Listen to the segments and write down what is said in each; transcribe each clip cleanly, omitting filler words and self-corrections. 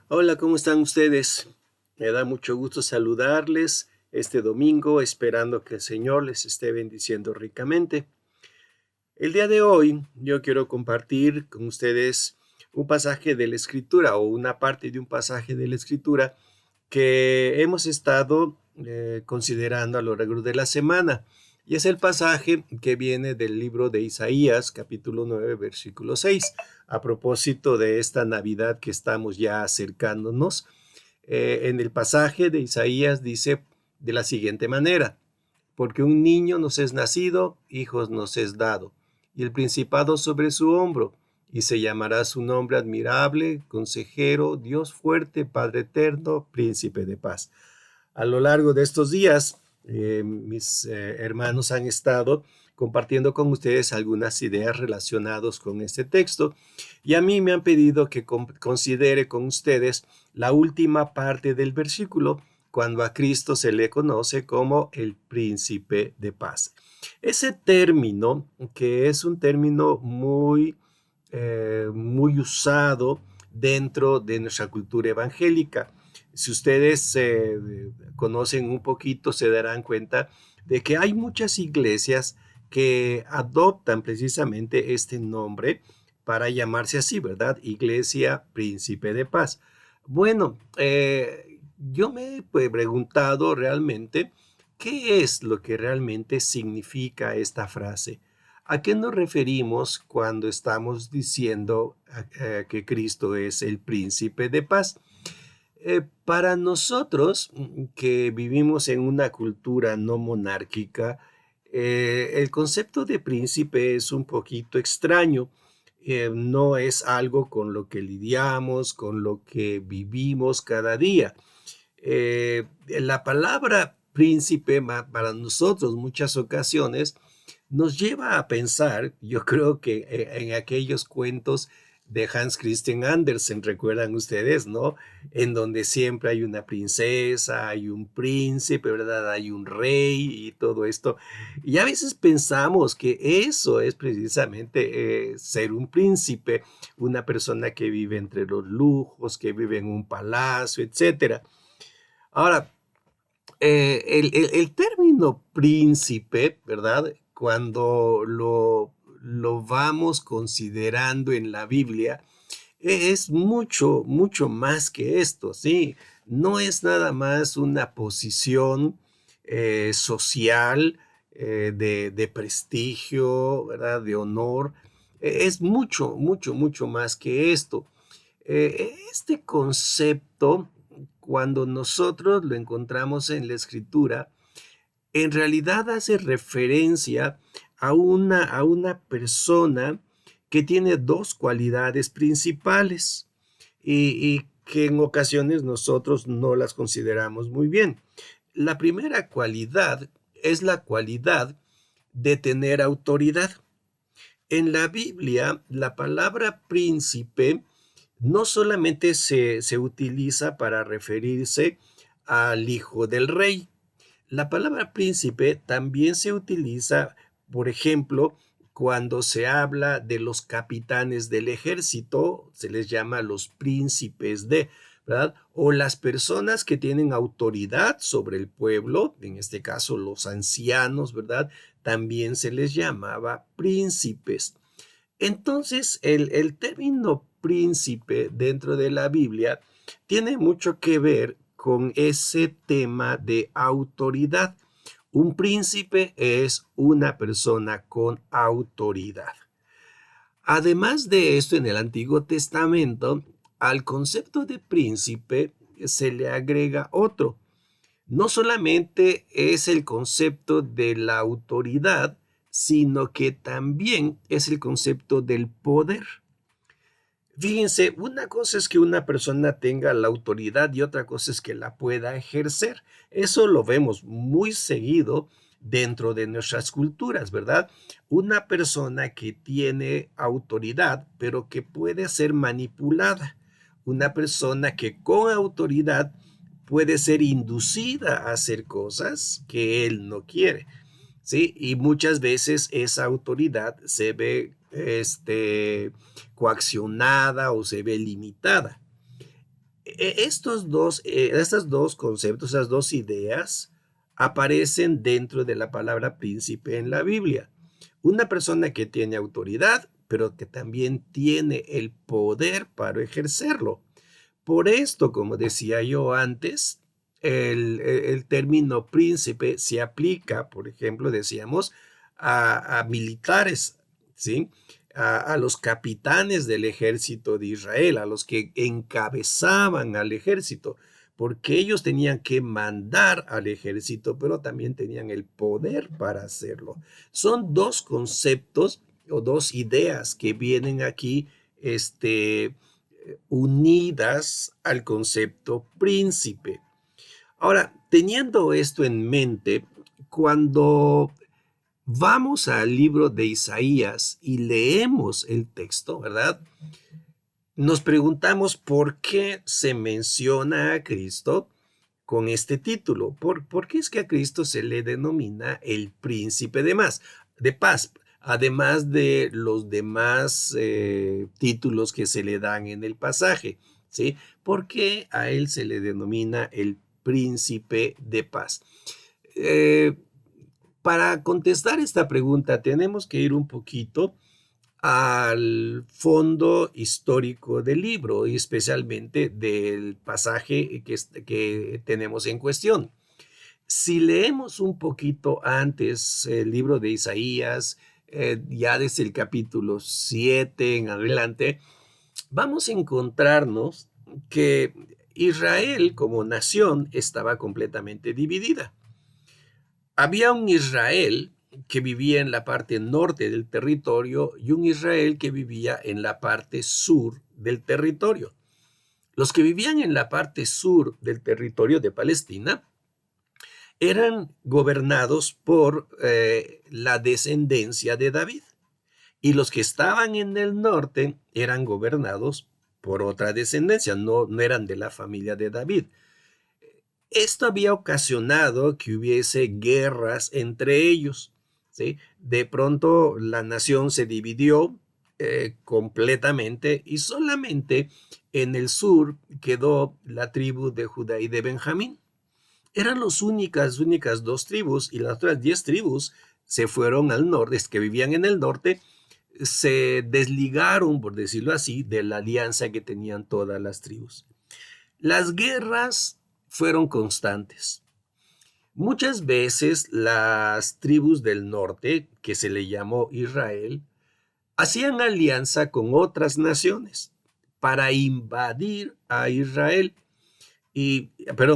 Hola, ¿cómo están ustedes? Me da mucho gusto saludarles este domingo, esperando que el Señor les esté bendiciendo ricamente. El día de hoy yo quiero compartir con ustedes un pasaje de la Escritura o una parte de un pasaje de la Escritura que hemos estado considerando a lo largo de la semana. Y es el pasaje que viene del libro de Isaías, capítulo 9, versículo 6, a propósito de esta Navidad que estamos ya acercándonos. En el pasaje de Isaías dice de la siguiente manera: porque un niño nos es nacido, hijos nos es dado, y el principado sobre su hombro, y se llamará su nombre admirable, consejero, Dios fuerte, Padre eterno, príncipe de paz. A lo largo de estos días, mis hermanos han estado compartiendo con ustedes algunas ideas relacionadas con este texto, y a mí me han pedido que considere con ustedes la última parte del versículo, cuando a Cristo se le conoce como el príncipe de paz. Ese término, que es un término muy usado dentro de nuestra cultura evangélica. Si ustedes conocen un poquito, se darán cuenta de que hay muchas iglesias que adoptan precisamente este nombre para llamarse así, ¿verdad? Iglesia Príncipe de Paz. Bueno, yo me he preguntado realmente qué es lo que realmente significa esta frase. ¿A qué nos referimos cuando estamos diciendo que Cristo es el príncipe de paz? Para nosotros que vivimos en una cultura no monárquica, el concepto de príncipe es un poquito extraño. No es algo con lo que lidiamos, con lo que vivimos cada día. La palabra príncipe para nosotros muchas ocasiones nos lleva a pensar, yo creo que en aquellos cuentos de Hans Christian Andersen, recuerdan ustedes, ¿no? En donde siempre hay una princesa, hay un príncipe, ¿verdad? Hay un rey y todo esto. Y a veces pensamos que eso es precisamente ser un príncipe, una persona que vive entre los lujos, que vive en un palacio, etcétera. Ahora, el término príncipe, ¿verdad? Cuando lo vamos considerando en la Biblia, es mucho, mucho más que esto, ¿sí? No es nada más una posición social de prestigio, ¿verdad? De honor. Es mucho, mucho, mucho más que esto. Este concepto, cuando nosotros lo encontramos en la escritura, en realidad hace referencia a una persona que tiene dos cualidades principales y que en ocasiones nosotros no las consideramos muy bien. La primera cualidad es la cualidad de tener autoridad. En la Biblia, la palabra príncipe no solamente se utiliza para referirse al hijo del rey. La palabra príncipe también se utiliza, por ejemplo, cuando se habla de los capitanes del ejército, se les llama los príncipes de, ¿verdad? O las personas que tienen autoridad sobre el pueblo, en este caso los ancianos, ¿verdad? También se les llamaba príncipes. Entonces, el término príncipe dentro de la Biblia tiene mucho que ver con ese tema de autoridad. Un príncipe es una persona con autoridad. Además de esto, en el Antiguo Testamento, al concepto de príncipe se le agrega otro. No solamente es el concepto de la autoridad, sino que también es el concepto del poder. Fíjense, una cosa es que una persona tenga la autoridad y otra cosa es que la pueda ejercer. Eso lo vemos muy seguido dentro de nuestras culturas, ¿verdad? Una persona que tiene autoridad, pero que puede ser manipulada. Una persona que con autoridad puede ser inducida a hacer cosas que él no quiere. ¿Sí? Y muchas veces esa autoridad se ve coaccionada o se ve limitada. Estos dos conceptos, esas dos ideas, aparecen dentro de la palabra príncipe en la Biblia. Una persona que tiene autoridad, pero que también tiene el poder para ejercerlo. Por esto, como decía yo antes, el término príncipe se aplica, por ejemplo, decíamos, a militares, ¿sí? A los capitanes del ejército de Israel, a los que encabezaban al ejército, porque ellos tenían que mandar al ejército, pero también tenían el poder para hacerlo. Son dos conceptos o dos ideas que vienen aquí, unidas al concepto príncipe. Ahora, teniendo esto en mente, cuando vamos al libro de Isaías y leemos el texto, ¿verdad? Nos preguntamos por qué se menciona a Cristo con este título. ¿Por qué es que a Cristo se le denomina el príncipe de paz? Además de los demás títulos que se le dan en el pasaje, ¿sí? ¿Por qué a él se le denomina el príncipe de paz? Eh, para contestar esta pregunta tenemos que ir un poquito al fondo histórico del libro y especialmente del pasaje que tenemos en cuestión. Si leemos un poquito antes el libro de Isaías, ya desde el capítulo 7 en adelante, vamos a encontrarnos que Israel como nación estaba completamente dividida. Había un Israel que vivía en la parte norte del territorio y un Israel que vivía en la parte sur del territorio. Los que vivían en la parte sur del territorio de Palestina eran gobernados por la descendencia de David, y los que estaban en el norte eran gobernados por otra descendencia, no eran de la familia de David. Esto había ocasionado que hubiese guerras entre ellos, ¿sí? De pronto la nación se dividió completamente y solamente en el sur quedó la tribu de Judá y de Benjamín. Eran las únicas dos tribus, y las otras 10 tribus se fueron al norte, que vivían en el norte, se desligaron, por decirlo así, de la alianza que tenían todas las tribus. Las guerras fueron constantes. Muchas veces las tribus del norte, que se le llamó Israel, hacían alianza con otras naciones para invadir a Israel,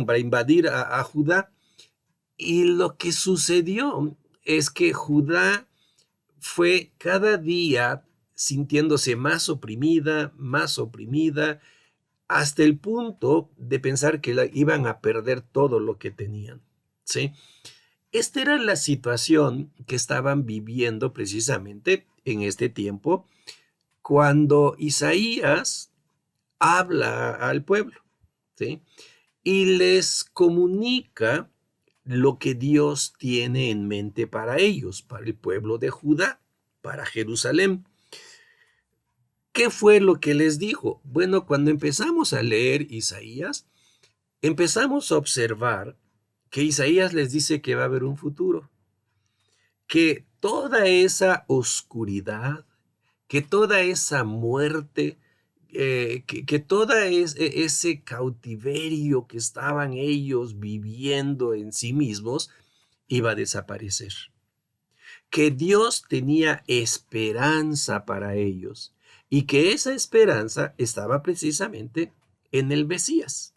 para invadir a Judá. Y lo que sucedió es que Judá fue cada día sintiéndose más oprimida, hasta el punto de pensar que iban a perder todo lo que tenían, ¿sí? Esta era la situación que estaban viviendo precisamente en este tiempo cuando Isaías habla al pueblo, ¿sí? Y les comunica lo que Dios tiene en mente para ellos, para el pueblo de Judá, para Jerusalén. ¿Qué fue lo que les dijo? Bueno, cuando empezamos a leer Isaías, empezamos a observar que Isaías les dice que va a haber un futuro, que toda esa oscuridad, que toda esa muerte, que todo ese cautiverio que estaban ellos viviendo en sí mismos iba a desaparecer, que Dios tenía esperanza para ellos y que esa esperanza estaba precisamente en el Mesías.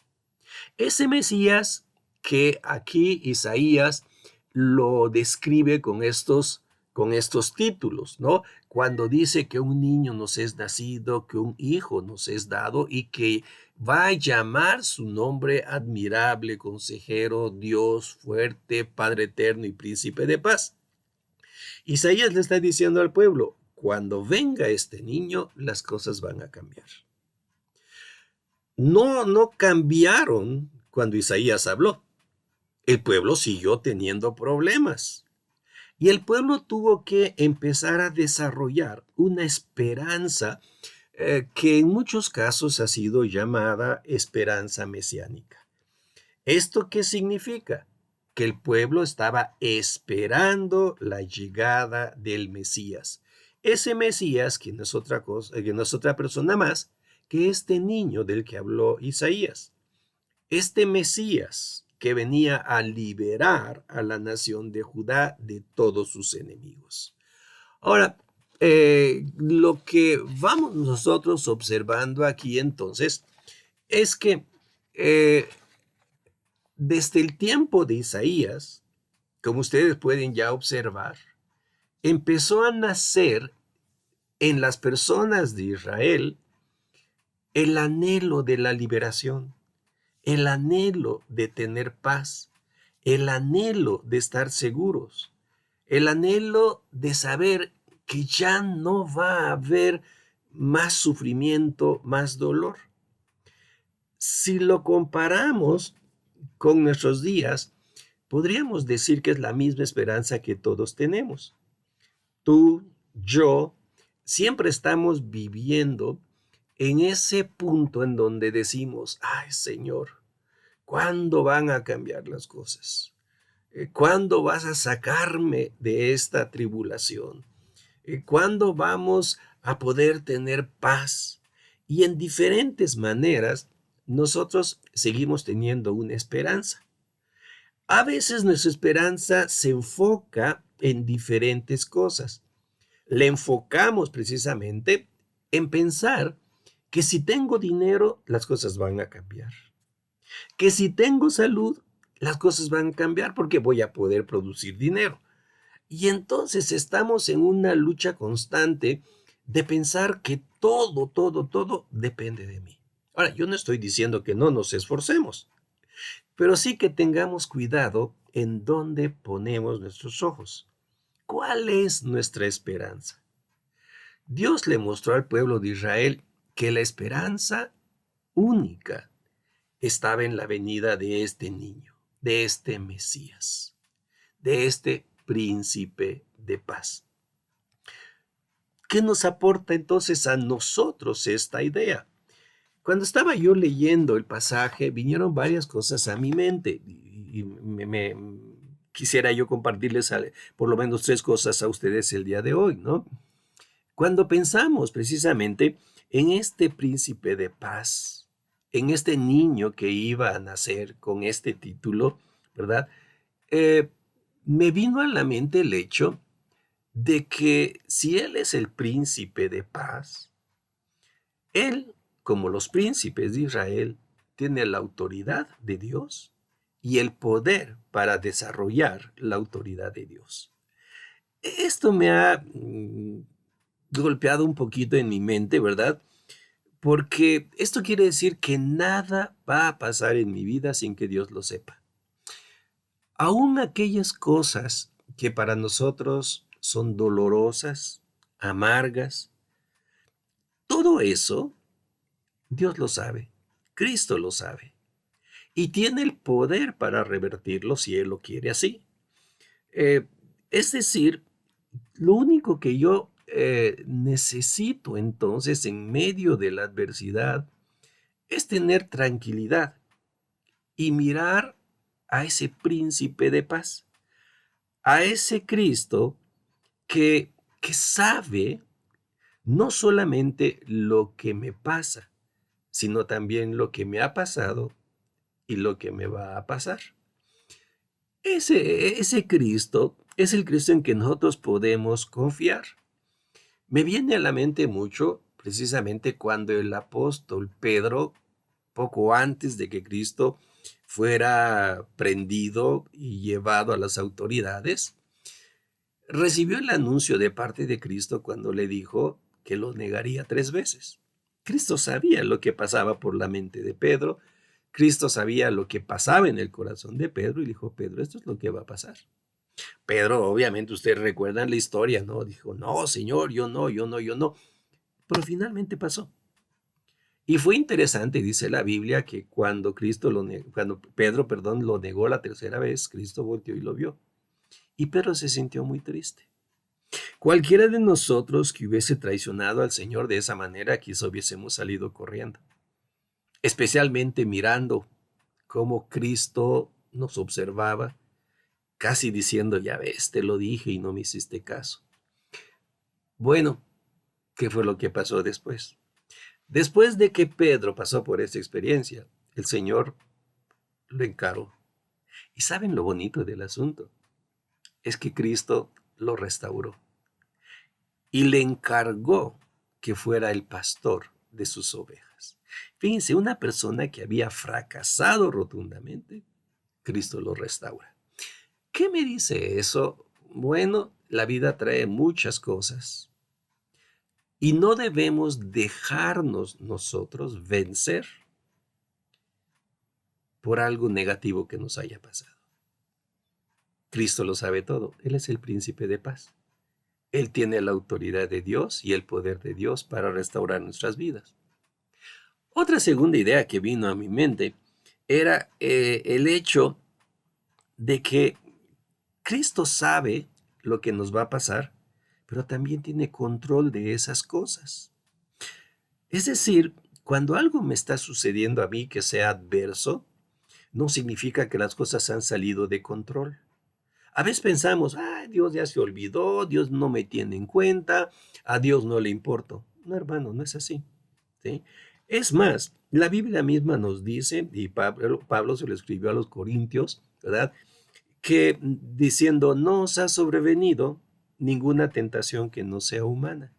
Ese Mesías que aquí Isaías lo describe con estos títulos, ¿no? Cuando dice que un niño nos es nacido, que un hijo nos es dado y que va a llamar su nombre admirable, consejero, Dios fuerte, Padre eterno y príncipe de paz. Isaías le está diciendo al pueblo, cuando venga este niño, las cosas van a cambiar. No cambiaron cuando Isaías habló. El pueblo siguió teniendo problemas. Y el pueblo tuvo que empezar a desarrollar una esperanza que en muchos casos ha sido llamada esperanza mesiánica. ¿Esto qué significa? Que el pueblo estaba esperando la llegada del Mesías. Ese Mesías, que no es otra cosa, que no es otra persona más que este niño del que habló Isaías. Este Mesías que venía a liberar a la nación de Judá de todos sus enemigos. Ahora, lo que vamos nosotros observando aquí entonces es que eh, desde el tiempo de Isaías, como ustedes pueden ya observar, empezó a nacer en las personas de Israel el anhelo de la liberación, el anhelo de tener paz, el anhelo de estar seguros, el anhelo de saber que ya no va a haber más sufrimiento, más dolor. Si lo comparamos con nuestros días, podríamos decir que es la misma esperanza que todos tenemos. Tú, yo, siempre estamos viviendo en ese punto en donde decimos, ay Señor, ¿cuándo van a cambiar las cosas? ¿Cuándo vas a sacarme de esta tribulación? ¿Cuándo vamos a poder tener paz? Y en diferentes maneras, nosotros seguimos teniendo una esperanza. A veces nuestra esperanza se enfoca en diferentes cosas. Le enfocamos precisamente en pensar que si tengo dinero, las cosas van a cambiar. Que si tengo salud, las cosas van a cambiar porque voy a poder producir dinero. Y entonces estamos en una lucha constante de pensar que todo depende de mí. Ahora, yo no estoy diciendo que no nos esforcemos, pero sí que tengamos cuidado en dónde ponemos nuestros ojos. ¿Cuál es nuestra esperanza? Dios le mostró al pueblo de Israel que la esperanza única estaba en la venida de este niño, de este Mesías, de este príncipe de paz. ¿Qué nos aporta entonces a nosotros esta idea? Cuando estaba yo leyendo el pasaje, vinieron varias cosas a mi mente y quisiera yo compartirles por lo menos 3 cosas a ustedes el día de hoy, ¿no? Cuando pensamos precisamente en este príncipe de paz, en este niño que iba a nacer con este título, ¿verdad? Eh, Me vino a la mente el hecho de que si él es el príncipe de paz, él, como los príncipes de Israel, tiene la autoridad de Dios y el poder para desarrollar la autoridad de Dios. Esto me ha golpeado un poquito en mi mente, ¿verdad? Porque esto quiere decir que nada va a pasar en mi vida sin que Dios lo sepa. Aún aquellas cosas que para nosotros son dolorosas, amargas, todo eso, Dios lo sabe, Cristo lo sabe, y tiene el poder para revertirlo si Él lo quiere así. Eh, es decir, lo único que yo necesito entonces en medio de la adversidad es tener tranquilidad y mirar a ese príncipe de paz, a ese Cristo que sabe no solamente lo que me pasa, sino también lo que me ha pasado y lo que me va a pasar. Ese Cristo es el Cristo en que nosotros podemos confiar. Me viene a la mente mucho precisamente cuando el apóstol Pedro, poco antes de que Cristo fuera prendido y llevado a las autoridades, recibió el anuncio de parte de Cristo cuando le dijo que lo negaría 3 veces. Cristo sabía lo que pasaba por la mente de Pedro, Cristo sabía lo que pasaba en el corazón de Pedro y dijo, Pedro, esto es lo que va a pasar. Pedro, obviamente, ustedes recuerdan la historia, ¿no? Dijo, no, Señor, yo no, yo no, yo no. Pero finalmente pasó. Y fue interesante, dice la Biblia, que cuando Pedro, perdón, lo negó la 3.ª vez, Cristo volteó y lo vio. Y Pedro se sintió muy triste. Cualquiera de nosotros que hubiese traicionado al Señor de esa manera, quizá hubiésemos salido corriendo, especialmente mirando cómo Cristo nos observaba, casi diciendo, ya ves, te lo dije y no me hiciste caso. Bueno, ¿qué fue lo que pasó después? Después de que Pedro pasó por esta experiencia, el Señor lo encaró. ¿Y saben lo bonito del asunto? Es que Cristo lo restauró y le encargó que fuera el pastor de sus ovejas. Fíjense, una persona que había fracasado rotundamente, Cristo lo restaura. ¿Qué me dice eso? Bueno, la vida trae muchas cosas y no debemos dejarnos nosotros vencer por algo negativo que nos haya pasado. Cristo lo sabe todo. Él es el príncipe de paz. Él tiene la autoridad de Dios y el poder de Dios para restaurar nuestras vidas. Otra segunda idea que vino a mi mente era el hecho de que Cristo sabe lo que nos va a pasar, pero también tiene control de esas cosas. Es decir, cuando algo me está sucediendo a mí que sea adverso, no significa que las cosas han salido de control. A veces pensamos, Dios ya se olvidó, Dios no me tiene en cuenta, a Dios no le importo. No, hermano, no es así. ¿Sí? Es más, la Biblia misma nos dice, y Pablo se lo escribió a los Corintios, ¿verdad? Que diciendo, no os ha sobrevenido ninguna tentación que no sea humana,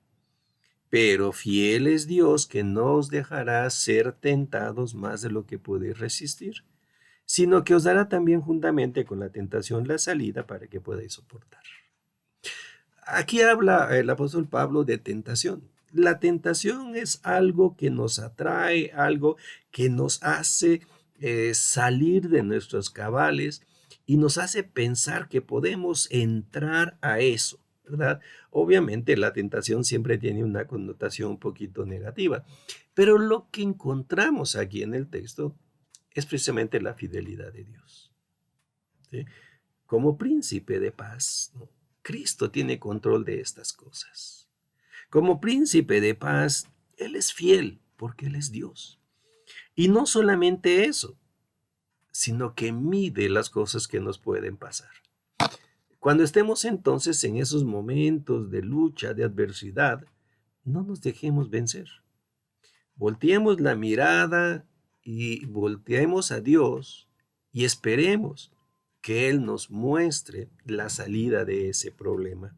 pero fiel es Dios que no os dejará ser tentados más de lo que podéis resistir, sino que os dará también juntamente con la tentación la salida para que podáis soportar. Aquí habla el apóstol Pablo de tentación. La tentación es algo que nos atrae, algo que nos hace salir de nuestros cabales y nos hace pensar que podemos entrar a eso, ¿verdad? Obviamente la tentación siempre tiene una connotación un poquito negativa, pero lo que encontramos aquí en el texto es precisamente la fidelidad de Dios. ¿Sí? Como príncipe de paz, ¿no? Cristo tiene control de estas cosas. Como príncipe de paz, Él es fiel porque Él es Dios. Y no solamente eso, sino que mide las cosas que nos pueden pasar. Cuando estemos entonces en esos momentos de lucha, de adversidad, no nos dejemos vencer. Volteemos la mirada y volteemos a Dios y esperemos que Él nos muestre la salida de ese problema.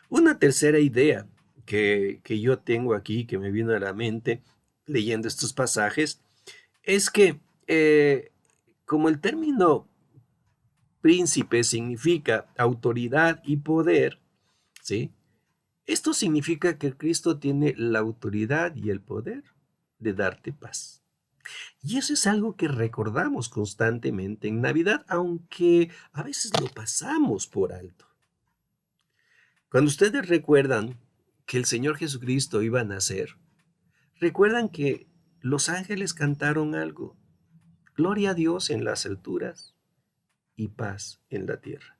Una tercera idea que yo tengo aquí, que me vino a la mente leyendo estos pasajes, es que como el término príncipe significa autoridad y poder, ¿sí? Esto significa que Cristo tiene la autoridad y el poder de darte paz. Y eso es algo que recordamos constantemente en Navidad, aunque a veces lo pasamos por alto. Cuando ustedes recuerdan que el Señor Jesucristo iba a nacer, recuerdan que los ángeles cantaron algo: gloria a Dios en las alturas y paz en la tierra.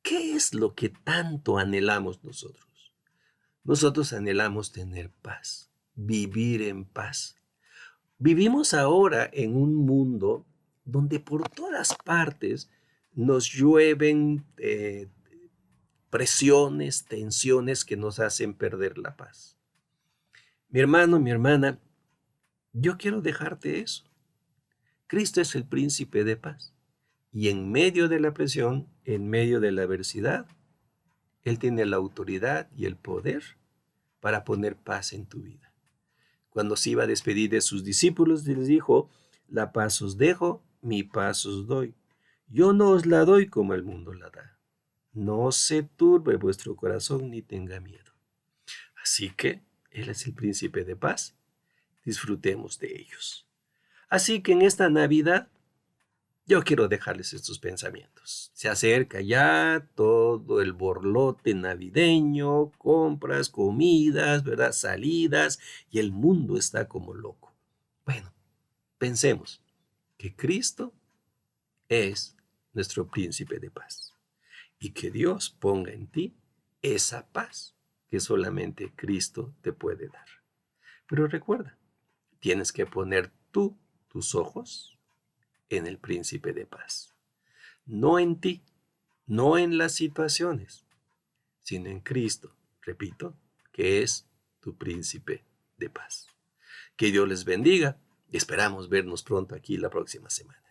¿Qué es lo que tanto anhelamos nosotros? Nosotros anhelamos tener paz, vivir en paz. Vivimos ahora en un mundo donde por todas partes nos llueven presiones, tensiones que nos hacen perder la paz. Mi hermano, mi hermana, yo quiero dejarte eso. Cristo es el príncipe de paz. Y en medio de la presión, en medio de la adversidad, Él tiene la autoridad y el poder para poner paz en tu vida. Cuando se iba a despedir de sus discípulos, les dijo: la paz os dejo, mi paz os doy. Yo no os la doy como el mundo la da. No se turbe vuestro corazón ni tenga miedo. Así que Él es el príncipe de paz. Disfrutemos de ellos. Así que en esta Navidad yo quiero dejarles estos pensamientos. Se acerca ya todo el borlote navideño, compras, comidas, ¿verdad? Salidas, y el mundo está como loco. Bueno, pensemos que Cristo es nuestro príncipe de paz y que Dios ponga en ti esa paz que solamente Cristo te puede dar. Pero recuerda, tienes que poner tú tus ojos en el príncipe de paz. No en ti, no en las situaciones, sino en Cristo, repito, que es tu príncipe de paz. Que Dios les bendiga y esperamos vernos pronto aquí la próxima semana.